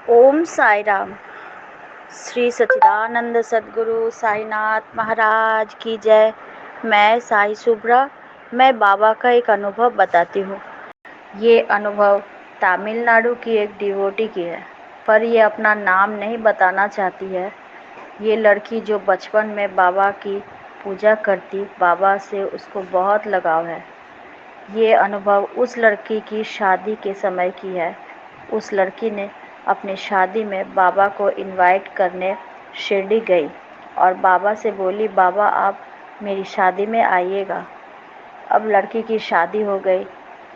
ओम साई राम। श्री सच्चिदानंद सद्गुरु साईनाथ महाराज की जय। मैं साई शुभ्रा। मैं बाबा का एक अनुभव बताती हूँ। ये अनुभव तमिलनाडु की एक डिवोटी की है, पर ये अपना नाम नहीं बताना चाहती है। ये लड़की जो बचपन में बाबा की पूजा करती, बाबा से उसको बहुत लगाव है। ये अनुभव उस लड़की की शादी के समय की है। उस लड़की ने अपनी शादी में बाबा को इनवाइट करने शिरडी गई और बाबा से बोली, बाबा आप मेरी शादी में आइएगा। अब लड़की की शादी हो गई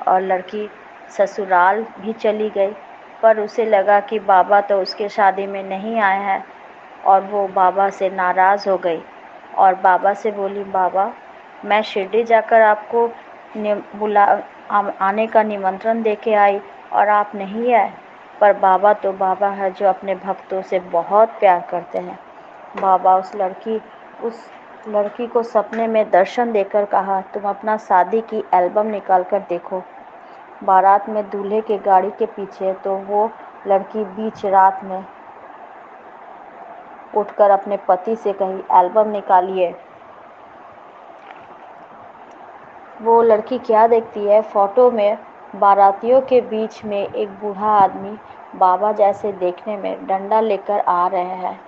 और लड़की ससुराल भी चली गई, पर उसे लगा कि बाबा तो उसके शादी में नहीं आए हैं और वो बाबा से नाराज़ हो गई और बाबा से बोली, बाबा मैं शिरडी जाकर आपको आने का निमंत्रण देके आई और आप नहीं आए। पर बाबा तो बाबा है जो अपने भक्तों से बहुत प्यार करते हैं। बाबा उस लड़की को सपने में दर्शन देकर कहा, तुम अपना शादी की एल्बम निकाल कर देखो। बारात में दूल्हे के गाड़ी के पीछे तो वो लड़की बीच रात में उठकर अपने पति से कही, एल्बम निकालिए। वो लड़की क्या देखती है, फोटो में बारातियों के बीच में एक बूढ़ा आदमी बाबा जैसे देखने में डंडा लेकर आ रहे हैं।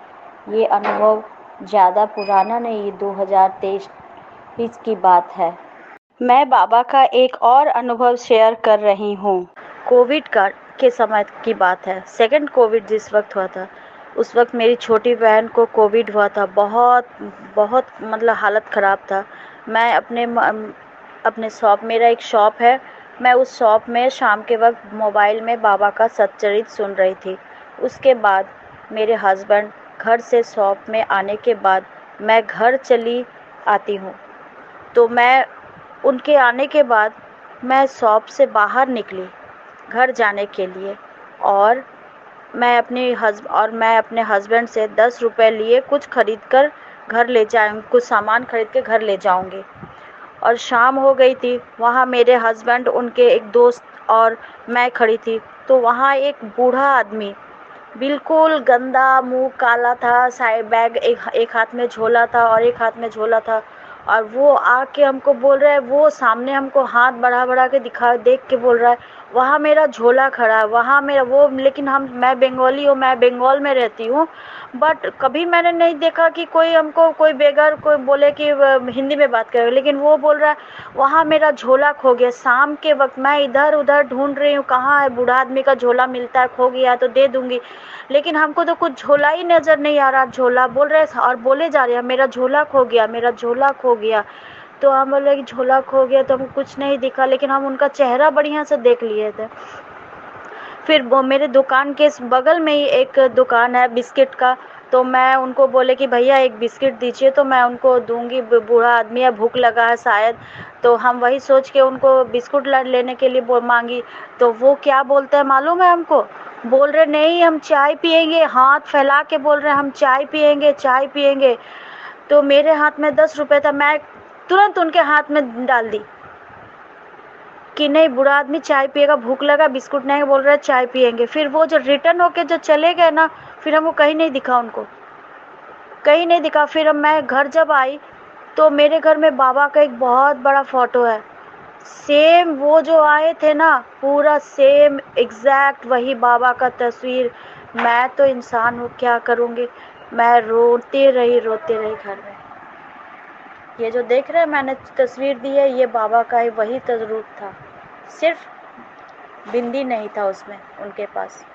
ये अनुभव ज़्यादा पुराना नहीं, 2023 की बात है। मैं बाबा का एक और अनुभव शेयर कर रही हूँ। कोविड के समय की बात है। सेकंड कोविड जिस वक्त हुआ था, उस वक्त मेरी छोटी बहन को कोविड हुआ था। बहुत बहुत मतलब हालत ख़राब था। मैं अपने शॉप, मेरा एक शॉप है, मैं उस शॉप में शाम के वक्त मोबाइल में बाबा का सच्चरित सुन रही थी। उसके बाद मेरे हस्बैंड घर से शॉप में आने के बाद मैं घर चली आती हूँ। तो मैं उनके आने के बाद मैं शॉप से बाहर निकली घर जाने के लिए और मैं अपने हस्बैंड से 10 रुपये लिए कुछ सामान खरीद के घर ले जाऊंगी। और शाम हो गई थी। वहाँ मेरे हस्बैंड, उनके एक दोस्त और मैं खड़ी थी। तो वहाँ एक बूढ़ा आदमी, बिल्कुल गंदा, मुंह काला था, साइड बैग एक हाथ में झोला था और एक हाथ में झोला था। और वो आके हमको बोल रहा है, वो सामने हमको हाथ बढ़ा के देख के बोल रहा है, वहाँ मेरा झोला खड़ा है, वहाँ मेरा वो। लेकिन मैं बंगाली हूँ, मैं बंगाल में रहती हूँ, बट कभी मैंने नहीं देखा कि कोई बेगर कोई बोले कि हिंदी में बात करे। लेकिन वो बोल रहा है, वहाँ मेरा झोला खो गया। शाम के वक्त मैं इधर उधर ढूंढ रही हूँ, कहाँ है बूढ़ा आदमी का झोला, मिलता है, खो गया तो दे दूंगी। लेकिन हमको तो कुछ झोला ही नज़र नहीं आ रहा। झोला बोल रहे और बोले जा रहे हैं, मेरा झोला खो गया, मेरा झोला खो गया। तो हम बोले कि झोला खो गया तो हमको कुछ नहीं दिखा, लेकिन हम उनका चेहरा बढ़िया से देख लिए थे। फिर वो मेरे दुकान के बगल में ही एक दुकान है बिस्किट का, तो मैं उनको बोले कि भैया एक बिस्किट दीजिए, तो मैं उनको दूंगी। बूढ़ा आदमी है, भूख लगा है शायद। तो हम वही सोच के उनको बिस्कुट लेने के लिए मांगी। तो वो क्या बोलते हैं मालूम है हमको? बोल रहे नहीं हम चाय पियेंगे, हाथ फैला के बोल रहे हैं हम चाय पियेंगे, चाय पियेंगे। तो मेरे हाथ में 10 रुपये था, मैं तुरंत उनके हाथ में डाल दी कि नहीं, बूढ़ा आदमी चाय पिएगा, भूख लगा, बिस्कुट नहीं, बोल रहा है चाय पियेंगे। फिर वो जो रिटर्न होके जो चले गए ना, फिर हमको कहीं नहीं दिखा, उनको कहीं नहीं दिखा। फिर मैं घर जब आई तो मेरे घर में बाबा का एक बहुत बड़ा फोटो है, सेम वो जो आए थे ना, पूरा सेम एग्जैक्ट वही बाबा का तस्वीर। मैं तो इंसान हूँ, क्या करूँगी। मैं रोते रही घर में। ये जो देख रहे हैं मैंने तस्वीर दी है, ये बाबा का ही वही रूप था, सिर्फ बिंदी नहीं था उसमें उनके पास।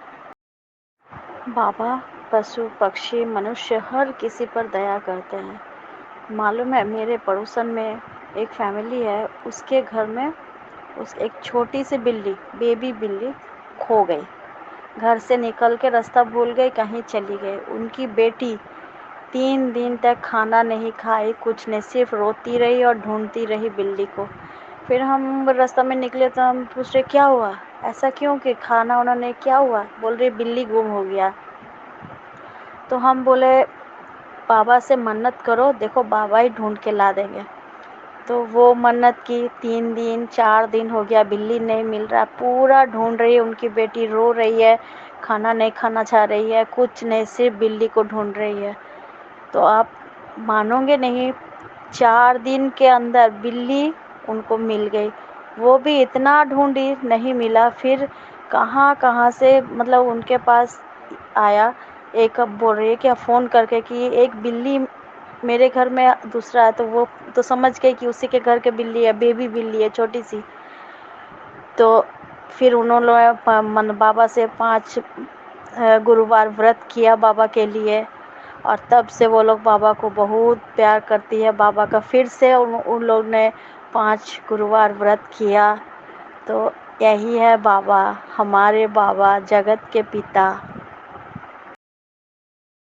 बाबा पशु पक्षी मनुष्य हर किसी पर दया करते हैं। मालूम है, मेरे पड़ोसन में एक फैमिली है, उसके घर में एक छोटी सी बिल्ली, बेबी बिल्ली खो गई। घर से निकल के रास्ता भूल गई, कहीं चली गई। उनकी बेटी 3 दिन तक खाना नहीं खाई, कुछ नहीं, सिर्फ रोती रही और ढूंढती रही बिल्ली को। फिर हम रास्ता में निकले तो हम पूछ रहे क्या हुआ, ऐसा क्यों, कि खाना उन्होंने क्या हुआ? बोल रही बिल्ली गुम हो गया। तो हम बोले बाबा से मन्नत करो, देखो बाबा ही ढूंढ के ला देंगे। तो वो मन्नत की, 3 दिन 4 दिन हो गया, बिल्ली नहीं मिल रहा। पूरा ढूंढ रही है, उनकी बेटी रो रही है کھانا نہیں کھانا چاہ رہی ہے، کچھ نہیں، صرف بلی کو ڈھونڈ رہی ہے۔ تو آپ مانو گے نہیں، 4 دن کے اندر بلی ان کو مل گئی۔ وہ بھی اتنا ڈھونڈی، نہیں ملا۔ پھر کہاں کہاں سے مطلب ان کے پاس آیا، ایک اب بول رہی ہے کہ فون کر کے کہ ایک بلی میرے گھر میں دوسرا ہے، تو وہ تو سمجھ گئی کہ اسی کے گھر کے بلی ہے، بیبی بلی ہے چھوٹی سی۔ تو پھر انہوں نے بابا سے 5 گرووار ورت کیا بابا کے لیے، اور تب سے وہ لوگ بابا کو بہت پیار کرتی ہے۔ بابا کا پھر سے ان لوگ نے 5 گرووار ورت کیا۔ تو یہی ہے بابا، ہمارے بابا، جگت کے پتا۔